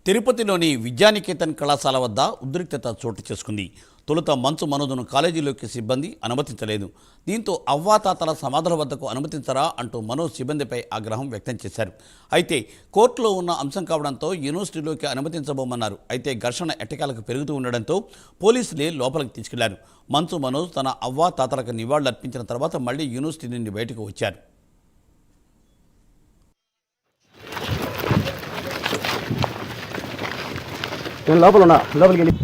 తిరుపతిలోని విద్యానికేతన్ కళాశాల వద్ద ఉద్రిక్తత చోటు చేసుకుంది. తొలుత మంచు మనోజ్ను కాలేజీలోకి సిబ్బంది అనుమతించలేదు. దీంతో అవ్వాతాతల సమాధుల వద్దకు అనుమతించరా అంటూ మనోజ్ సిబ్బందిపై ఆగ్రహం వ్యక్తం చేశారు. అయితే కోర్టులో ఉన్న అంశం కావడంతో యూనివర్సిటీలోకి అనుమతించబోమన్నారు. అయితే ఘర్షణ ఎట్టకాలకు పెరుగుతూ ఉండడంతో పోలీసులే లోపలికి తీసుకెళ్లారు. మంచు మనోజ్ తన అవ్వాతాతలకు నివాళులర్పించిన తర్వాత మళ్లీ యూనివర్సిటీ నుండి బయటకు వచ్చారు. నేను లోపల ఉన్నా, లోపలికి వెళ్ళి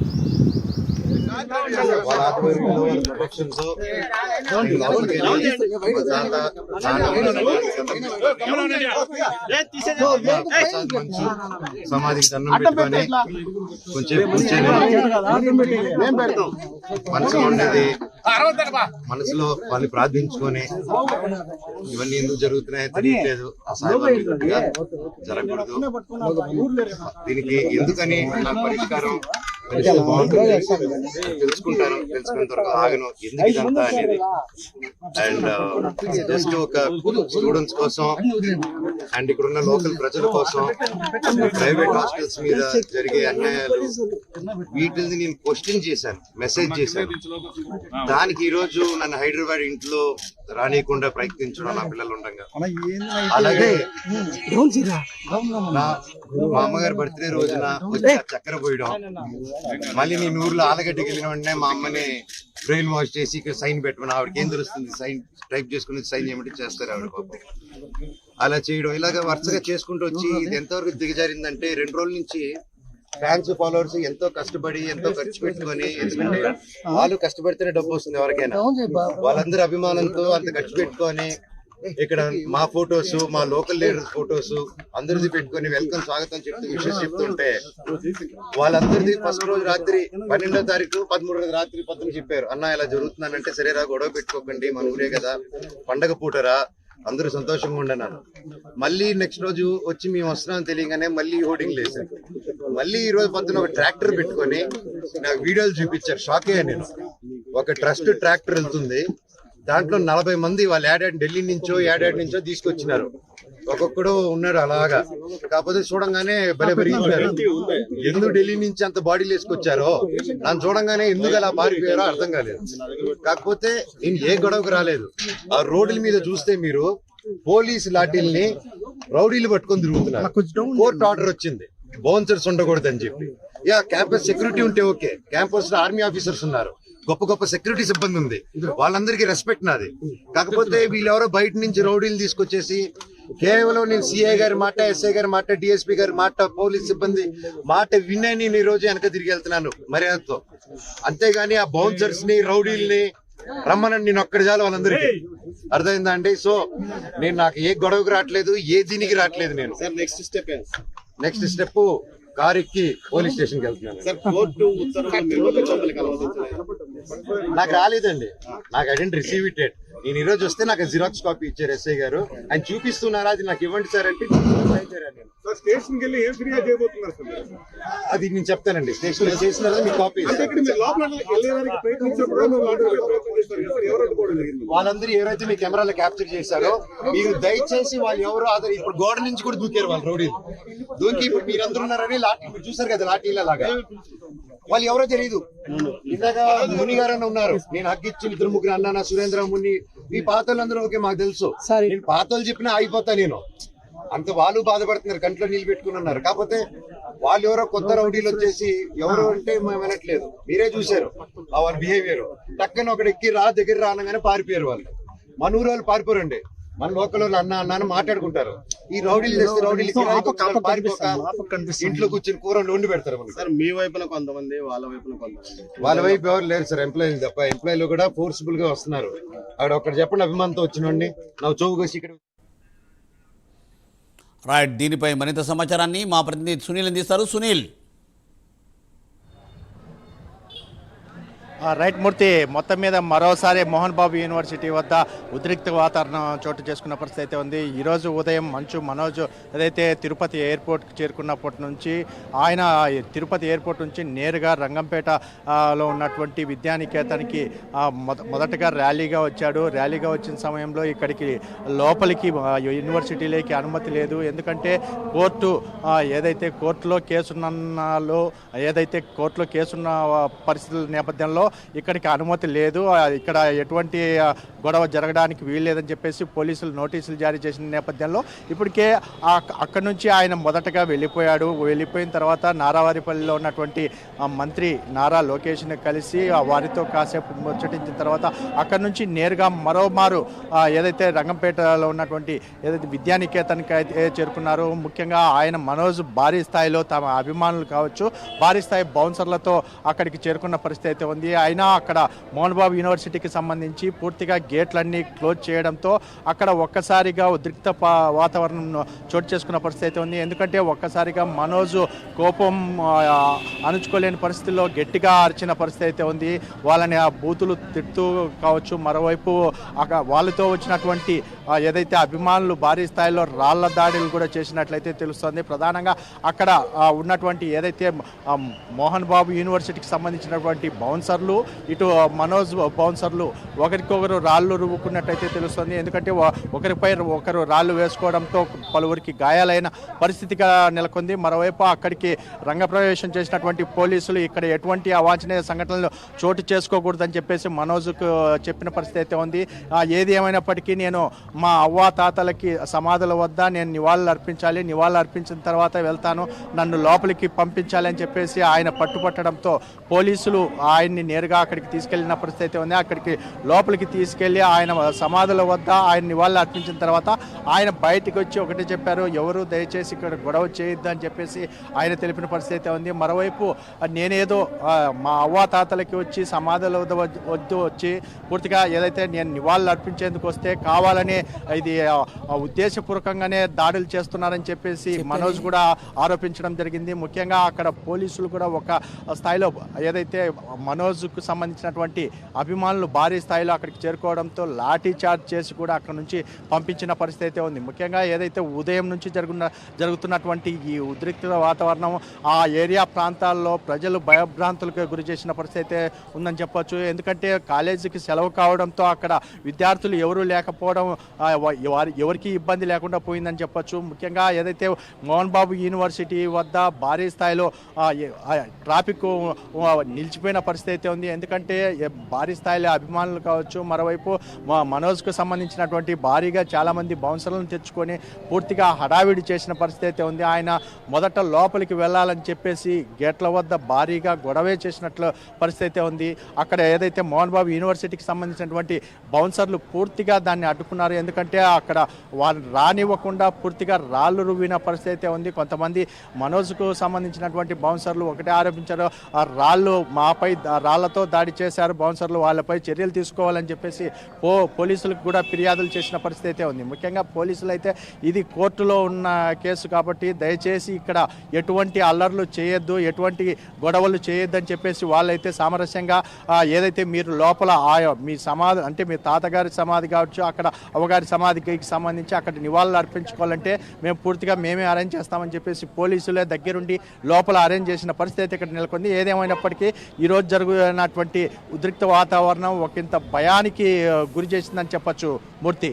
సమాధికి దండం పెట్టుకొని కొంచెం మనసులో ఉండేది మనసులో వాళ్ళు ప్రార్థించుకొని ఇవన్నీ ఎందుకు జరుగుతున్నాయో తెలియట్లేదు. అసాధ్యంగా జరగకూడదు. దీనికి ఎందుకని నాకు పరిష్కారం తెలుసుకుంటాను. తెలుసుకున్న తర్వాత ఆగను ఎందుకు ఇదంతా అనేది. అండ్ జస్ట్ ఒక స్టూడెంట్స్ కోసం అండ్ ఇక్కడ ఉన్న లోకల్ ప్రజల కోసం ప్రైవేట్ హాస్టల్స్ మీద జరిగే అన్యాయాలు వీటిని నేను క్వశ్చన్ చేశాను, మెసేజ్ చేశాను. దానికి ఈ రోజు నన్ను హైదరాబాద్ ఇంట్లో రానియకుండా ప్రయత్నించడం నా పిల్లలు ఉండగా, అలాగే మా అమ్మగారి బర్త్డే రోజున వచ్చి చక్కెర పోయడం, మళ్ళీ నేను ఊర్లో ఆలగడ్డకి వెళ్ళిన వెంటనే మా అమ్మని బ్రెయిన్ వాష్ చేసి ఇక్కడ సైన్ పెట్టమని, ఆవిడకి ఏం తెలుస్తుంది సైన్ టైప్ చేసుకుని సైన్ చేయమంటే చేస్తారు ఆవిడ పాపం. అలా చేయడం ఇలాగ వరుసగా చేసుకుంటూ వచ్చి ఇది ఎంతవరకు దిగజారిందంటే 2 రోజుల నుంచి ఫ్యాన్స్ ఫాలోవర్స్ ఎంతో కష్టపడి ఎంతో ఖర్చు పెట్టుకొని, ఎందుకంటే వాళ్ళు కష్టపడితేనే డబ్బు వస్తుంది ఎవరికైనా, వాళ్ళందరూ అభిమానంతో అంత ఖర్చు పెట్టుకొని ఇక్కడ మా ఫొటోస్ మా లోకల్ లీడర్స్ ఫొటోస్ అందరిది పెట్టుకొని వెల్కమ్ స్వాగతం చెప్తూ విషెస్ చెప్తుంటే వాళ్ళందరిది ఫస్ట్ రోజు రాత్రి 12వ తారీఖు 13వ రాత్రి పొద్దున చెప్పారు, అన్న ఇలా జరుగుతున్నానంటే సరేరా గొడవ పెట్టుకోకండి మన ఊరే కదా పండగ పూటరా అందరూ సంతోషంగా ఉండన్నాను. మళ్ళీ నెక్స్ట్ రోజు వచ్చి మేము వస్తున్నామని తెలియగానే మళ్ళీ హోర్డింగ్ లేసారు. మళ్ళీ ఈ రోజు పొద్దున ఒక ట్రాక్టర్ పెట్టుకొని నాకు వీడియోలు చూపించారు. షాక్ అయ్యాను నేను. ఒక ట్రస్ట్ ట్రాక్టర్ వెళ్తుంది, దాంట్లో 40 మంది వాళ్ళు ఢిల్లీ నుంచో తీసుకొచ్చినారు. ఒక్కొక్కడు ఉన్నారు అలాగా. కాకపోతే చూడంగానే భలే పెరిగిపోయారు. ఎందుకు ఢిల్లీ నుంచి అంత బాడీలు వేసుకొచ్చారో నన్ను చూడంగానే ఎందుకు అలా పారిపోయారో అర్థం కాలేదు. కాకపోతే నేను ఏ గొడవకు రాలేదు. ఆ రోడ్ల మీద చూస్తే మీరు పోలీసు లాఠీల్ని రౌడీలు పట్టుకొని తిరుగుతున్నారు. కోర్టు ఆర్డర్ వచ్చింది బౌన్సర్స్ ఉండకూడదని చెప్పి. క్యాంపస్ సెక్యూరిటీ ఉంటే ఓకే, క్యాంపస్ లో ఆర్మీ ఆఫీసర్స్ ఉన్నారు, గొప్ప గొప్ప సెక్యూరిటీ సిబ్బంది ఉంది, వాళ్ళందరికీ రెస్పెక్ట్ నాది. కాకపోతే వీళ్ళెవరో బయట నుంచి రౌడీలు తీసుకొచ్చేసి కేవలం నేను సిఐ గారి మాట, ఎస్ఐ గారి మాట, డిఎస్పీ గారి మాట, పోలీస్ సిబ్బంది మాట వినే నేను ఈ రోజు వెనక తిరిగి వెళ్తున్నాను మర్యాదతో. అంతేగాని ఆ బౌన్సర్స్ ని రౌడీల్ని రమ్మనని నేను ఒక్కడి చాలు వాళ్ళందరికీ. అర్థమైందా అండి? సో నేను నాకు ఏ గొడవకు రావట్లేదు, ఏ దీనికి రావట్లేదు. నేను నెక్స్ట్ స్టెప్ కార్ ఎక్కి పోలీస్ స్టేషన్కి వెళ్తున్నాను. నాకు రాలేదండి, నాకు ఐ డెంట్ రిసీవ్ ఇట్. నేను ఈ రోజు వస్తే నాకు జిరాక్స్ కాపీ ఇచ్చారు ఎస్ఐ గారు. ఆయన చూపిస్తున్నారా అది నాకు ఇవ్వండి సార్ అంటే అది నేను చెప్తానండి. స్టేషన్ లో చేసిన మీ కాపీ వాళ్ళందరూ ఎవరైతే మీ కెమెరాలో క్యాప్చర్ చేశారో మీరు దయచేసి వాళ్ళు ఎవరో ఆధార్ ఇప్పుడు గోడ నుంచి కూడా దూకారు వాళ్ళు రౌడీలు. దూకి ఇప్పుడు మీరందరూ ఉన్నారని లాఠీ మీరు చూసారు కదా లాఠీల లాగా. వాళ్ళు ఎవరో తెలియదు. ఇందాక ముని గారు ఉన్నారు, నేను హక్కిచ్చి 2-3 అన్నానా సురేంద్ర ముని ఈ పాతోళ్ళందరూ ఓకే మాకు తెలుసు. నేను పాతోళ్ళు చెప్పినా ఆగిపోతా నేను. అంత వాళ్ళు బాధపడుతున్నారు, కంట్లో నీళ్ళు పెట్టుకుని ఉన్నారు. కాకపోతే వాళ్ళు ఎవరో కొత్త రౌడీలు వచ్చేసి ఎవరు అంటే మేము వినట్లేదు. మీరే చూశారు వాళ్ళ బిహేవియర్. టక్కన ఒకటి ఎక్కి దగ్గర రానగానే పారిపోయారు వాళ్ళు. మన ఊరు వాళ్ళు పారిపోరండి, మన లోకల్ వాళ్ళు అన్న అన్న మాట్లాడుకుంటారు. ఈ రౌడీలు చేస్తే రౌడీలు ఇంట్లో కూర్చొని కూరలు వండి పెడతారు. మీ వైపున కొంతమంది, వాళ్ళ వైపున కొంతమంది. వాళ్ళ వైపు ఎవరు లేరు సార్, ఎంప్లాయీలు తప్ప. ఎంప్లాయీలు కూడా ఫోర్స్ఫుల్ గా వస్తున్నారు. అక్కడ ఒక్కటి చెప్పండి అభిమానంతో వచ్చినండి నాకు చౌకసి ఇక్కడ రైట్. దీనిపై మరింత సమాచారాన్ని మా ప్రతినిధి సునీల్ అందిస్తారు. సునీల్. రైట్ మూర్తి, మొత్తం మీద మరోసారి మోహన్ బాబు యూనివర్సిటీ వద్ద ఉద్రిక్త వాతావరణం చోటు చేసుకున్న పరిస్థితి అయితే ఉంది. ఈరోజు ఉదయం మంచు మనోజ్ ఏదైతే తిరుపతి ఎయిర్పోర్ట్కి చేరుకున్నప్పటి నుంచి ఆయన తిరుపతి ఎయిర్పోర్ట్ నుంచి నేరుగా రంగంపేటలో ఉన్నటువంటి విద్యానికేతన్కి మొదటగా ర్యాలీగా వచ్చాడు. ర్యాలీగా వచ్చిన సమయంలో ఇక్కడికి లోపలికి యూనివర్సిటీలోకి అనుమతి లేదు. ఎందుకంటే కోర్టు ఏదైతే కోర్టులో కేసున్న పరిస్థితుల నేపథ్యంలో ఇక్కడికి అనుమతి లేదు. ఇక్కడ ఎటువంటి గొడవ జరగడానికి వీల్లేదని చెప్పేసి పోలీసులు నోటీసులు జారీ చేసిన నేపథ్యంలో ఇప్పటికే అక్కడి నుంచి ఆయన మొదటగా వెళ్ళిపోయాడు. వెళ్ళిపోయిన తర్వాత నారావారిపల్లిలో ఉన్నటువంటి మంత్రి నారా లోకేష్ని కలిసి వారితో కాసేపు ముచ్చటించిన తర్వాత అక్కడి నుంచి నేరుగా మరోమారు ఏదైతే రంగంపేటలో ఉన్నటువంటి ఏదైతే విద్యానికేతన్కి అయితే చేరుకున్నారో, ముఖ్యంగా ఆయన మనోజ్ భారీ స్థాయిలో తమ అభిమానులు కావచ్చు భారీ స్థాయి బౌన్సర్లతో అక్కడికి చేరుకున్న పరిస్థితి అయితే ఉంది. అయినా అక్కడ మోహన్ బాబు యూనివర్సిటీకి సంబంధించి పూర్తిగా గేట్లన్నీ క్లోజ్ చేయడంతో అక్కడ ఒక్కసారిగా ఉద్రిక్త వాతావరణం చోటు చేసుకున్న పరిస్థితి అయితే ఉంది. ఎందుకంటే ఒక్కసారిగా మనోజ్ కోపం అణుచుకోలేని పరిస్థితుల్లో గట్టిగా అరిచిన పరిస్థితి అయితే ఉంది. వాళ్ళని ఆ బూతులు తిడుతూ కావచ్చు, మరోవైపు వాళ్ళతో వచ్చినటువంటి ఏదైతే అభిమానులు భారీ స్థాయిలో రాళ్ల దాడులు కూడా చేసినట్లయితే తెలుస్తుంది. ప్రధానంగా అక్కడ ఉన్నటువంటి ఏదైతే మోహన్ బాబు యూనివర్సిటీకి సంబంధించినటువంటి బౌన్సర్లు, ఇటు మనోజ్ బౌన్సర్లు ఒకరికొకరు రాళ్ళు రువ్వుకున్నట్టయితే తెలుస్తుంది. ఎందుకంటే ఒకరిపై ఒకరు రాళ్ళు వేసుకోవడంతో పలువురికి గాయాలైన పరిస్థితిగా నెలకొంది. మరోవైపు అక్కడికి రంగప్రవేశం చేసినటువంటి పోలీసులు ఇక్కడ ఎటువంటి అవాంఛనీయ సంఘటనలు చోటు చేసుకోకూడదని చెప్పేసి మనోజ్కు చెప్పిన పరిస్థితి అయితే ఉంది. ఏది ఏమైనప్పటికీ నేను మా అవ్వా తాతలకి సమాధుల వద్ద నేను నివాళులు అర్పించాలి, నివాళులు అర్పించిన తర్వాత వెళ్తాను, నన్ను లోపలికి పంపించాలి అని చెప్పేసి ఆయన పట్టుపట్టడంతో పోలీసులు ఆయన్ని నేరుగా అక్కడికి తీసుకెళ్లిన పరిస్థితి అయితే ఉంది. అక్కడికి లోపలికి తీసుకెళ్లి ఆయన సమాధుల వద్ద ఆయన నివాళులు అర్పించిన తర్వాత ఆయన బయటికి వచ్చి ఒకటే చెప్పారు, ఎవరు దయచేసి ఇక్కడ గొడవ చేయొద్దు అని చెప్పేసి ఆయన తెలిపిన పరిస్థితి అయితే ఉంది. మరోవైపు నేనేదో మా అవ్వా తాతలకి వచ్చి సమాధుల వద్ద వచ్చి పూర్తిగా ఏదైతే నేను నివాళులు అర్పించేందుకు వస్తే కావాలని ఇది ఉద్దేశపూర్వకంగానే దాడులు చేస్తున్నారని చెప్పేసి మనోజ్ కూడా ఆరోపించడం జరిగింది. ముఖ్యంగా అక్కడ పోలీసులు కూడా ఒక స్థాయిలో ఏదైతే మనోజ్కు సంబంధించినటువంటి అభిమానులు భారీ స్థాయిలో అక్కడికి చేరుకోవడంతో లాఠీ చార్జ్ చేసి కూడా అక్కడ నుంచి పంపించిన పరిస్థితి అయితే ఉంది. ముఖ్యంగా ఏదైతే ఉదయం నుంచి జరుగుతున్నటువంటి ఈ ఉద్రిక్త వాతావరణం ఆ ఏరియా ప్రాంతాల్లో ప్రజలు భయభ్రాంతులకు గురి చేసిన పరిస్థితి అయితే ఉందని చెప్పొచ్చు. ఎందుకంటే కాలేజీకి సెలవు కావడంతో అక్కడ విద్యార్థులు ఎవరూ లేకపోవడం ఎవరికి ఇబ్బంది లేకుండా పోయిందని చెప్పొచ్చు. ముఖ్యంగా ఏదైతే మోహన్ బాబు యూనివర్సిటీ వద్ద భారీ స్థాయిలో ట్రాఫిక్ నిలిచిపోయిన పరిస్థితి అయితే ఉంది. ఎందుకంటే భారీ స్థాయిలో అభిమానులు కావచ్చు, మరోవైపు మనోజ్కు సంబంధించినటువంటి భారీగా చాలామంది బౌన్సర్లను తెచ్చుకొని పూర్తిగా హడావిడి చేసిన పరిస్థితి అయితే ఉంది. ఆయన మొదట లోపలికి వెళ్ళాలని చెప్పేసి గేట్ల వద్ద భారీగా గొడవే చేసినట్లు పరిస్థితి అయితే ఉంది. అక్కడ ఏదైతే మోహన్ బాబు యూనివర్సిటీకి సంబంధించినటువంటి బౌన్సర్లు పూర్తిగా దాన్ని అడ్డుకున్నారు. ఎందుకంటే అక్కడ వాళ్ళు రానివ్వకుండా పూర్తిగా రాళ్ళు రువ్విన పరిస్థితి అయితే ఉంది. కొంతమంది మనోజ్కు సంబంధించినటువంటి బౌన్సర్లు ఒకటే ఆరోపించారు, ఆ రాళ్ళు మాపై రాళ్లతో దాడి చేశారు బౌన్సర్లు, వాళ్ళపై చర్యలు తీసుకోవాలని చెప్పేసి పోలీసులకు కూడా ఫిర్యాదులు చేసిన పరిస్థితి అయితే ఉంది. ముఖ్యంగా పోలీసులు అయితే ఇది కోర్టులో ఉన్న కేసు కాబట్టి దయచేసి ఇక్కడ ఎటువంటి అల్లర్లు చేయొద్దు, ఎటువంటి గొడవలు చేయొద్దు అని చెప్పేసి వాళ్ళైతే సామరస్యంగా ఏదైతే మీరు లోపల మీ సమాధి అంటే మీ తాతగారి సమాధి కావచ్చు, అక్కడ అవ్వగారి సమాధికి సంబంధించి అక్కడ నివాళులు అర్పించుకోవాలంటే మేము పూర్తిగా మేమే అరేంజ్ చేస్తామని చెప్పేసి పోలీసులే దగ్గరుండి లోపల అరేంజ్ చేసిన పరిస్థితి అయితే ఇక్కడ నెలకొంది. ఏదేమైనప్పటికీ ఈరోజు జరుగుతున్నటువంటి ఉద్రిక్త వాతావరణం ఒకంత భయానికి గురి చేసిందని చెప్పొచ్చు మూర్తి.